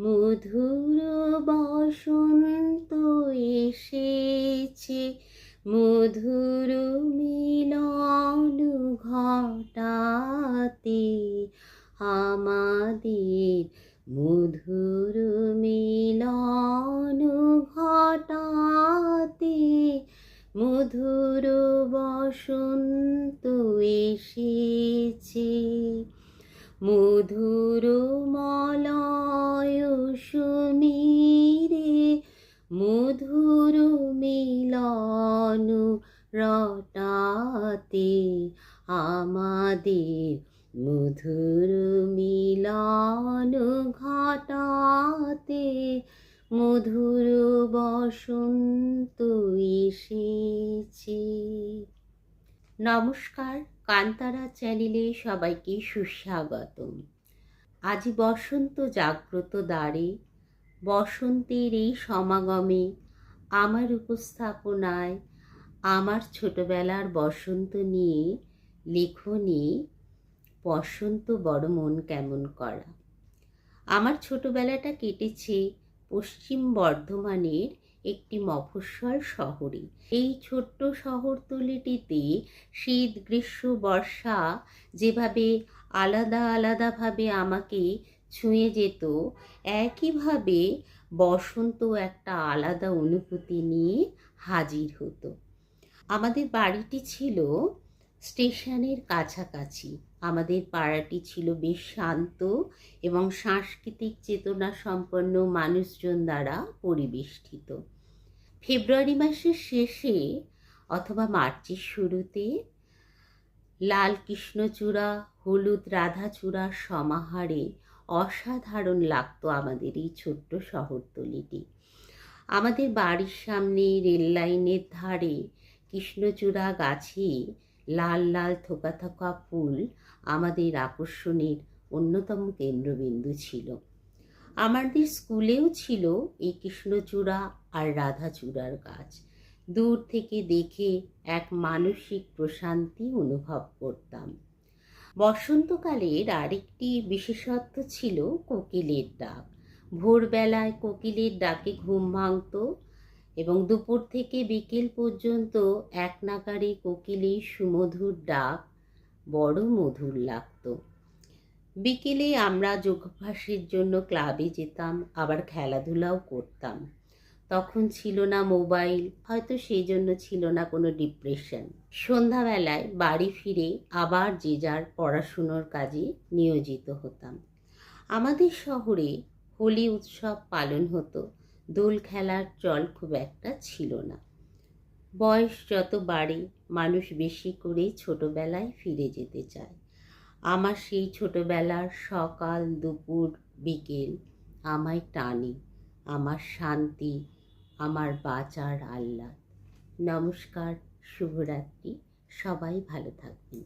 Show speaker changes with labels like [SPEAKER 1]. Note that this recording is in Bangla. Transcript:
[SPEAKER 1] মধুর বসন্ত এসেছে, মধুর মিলন ঘটাতে। আমাদের মধুর মিলন ঘটাতে মধুর বসন্ত এসেছে। মধুর মলয় সুমিরে মধুর মিলন রটাতে। আমাদের মধুর মিলন ঘটাতে মধুর বসন্ত এসেছে। নমস্কার, কান্তারা চ্যানেলে সবাইকে সুস্বাগতম। আজ বসন্ত জাগ্রত দ্বারে, বসন্তের এই সমাগমে আমার উপস্থাপনায় আমার ছোটবেলার বসন্ত নিয়ে লেখনী বসন্ত বড় মন কেমন করা। আমার ছোটবেলাটা কেটেছে পশ্চিম বর্ধমানের একটি মফস্বল শহরে। এই ছোট্ট শহরতলিটিতে শীত, গ্রীষ্ম, বর্ষা যেভাবে আলাদা আলাদাভাবে আমাকে ছুঁয়ে যেত, একইভাবে বসন্ত একটা আলাদা অনুভূতি নিয়ে হাজির হতো। আমাদের বাড়িটি ছিল স্টেশনের কাছাকাছি। আমাদের পাড়াটি ছিল বেশ শান্ত এবং সাংস্কৃতিক চেতনা সম্পন্ন মানুষজন দ্বারা পরিবেষ্টিত। ফেব্রুয়ারি মাসের শেষে অথবা মার্চের শুরুতে লাল কৃষ্ণচূড়া, হলুদ রাধাচূড়ার সমাহারে অসাধারণ লাগতো আমাদের এই ছোট্ট শহরতলিটি। আমাদের বাড়ির সামনে রেল লাইনের ধারে কৃষ্ণচূড়া গাছে লাল লাল থোকা থোকা ফুল আমাদের আকর্ষণের অন্যতম কেন্দ্রবিন্দু ছিল। আমাদের স্কুলেও ছিল এই কৃষ্ণচূড়া আর রাধাচূড়ার গাছ। দূর থেকে দেখে এক মানসিক প্রশান্তি অনুভব করতাম। বসন্তকালের আরেকটি বিশেষত্ব ছিল কোকিলের ডাক। ভোরবেলায় কোকিলের ডাকে ঘুম ভাঙত এবং দুপুর থেকে বিকেল পর্যন্ত এক নাগাড়ে কোকিলের সুমধুর ডাক বড় মধুর লাগতো। বিকেলে আমরা যোগাভ্যাসের জন্য ক্লাবে যেতাম, আবার খেলাধুলাও করতাম। তখন ছিল না মোবাইল, হয়তো সেই জন্য ছিল না কোনো ডিপ্রেশন। সন্ধ্যাবেলায় বাড়ি ফিরে আবার যে যার পড়াশুনোর কাজে নিয়োজিত হতাম। আমাদের শহরে হোলি উৎসব পালন হতো, দোল খেলার চল খুব একটা ছিল না। বয়স যত বাড়ে মানুষ বেশি করে ছোটবেলায় ফিরে যেতে চায়। আমার সেই ছোটবেলার সকাল, দুপুর, বিকেল আমায় টানে, আমার শান্তি, আমার বাঁচার আহ্লাদ। নমস্কার, শুভরাত্রি, সবাই ভালো থাকবেন।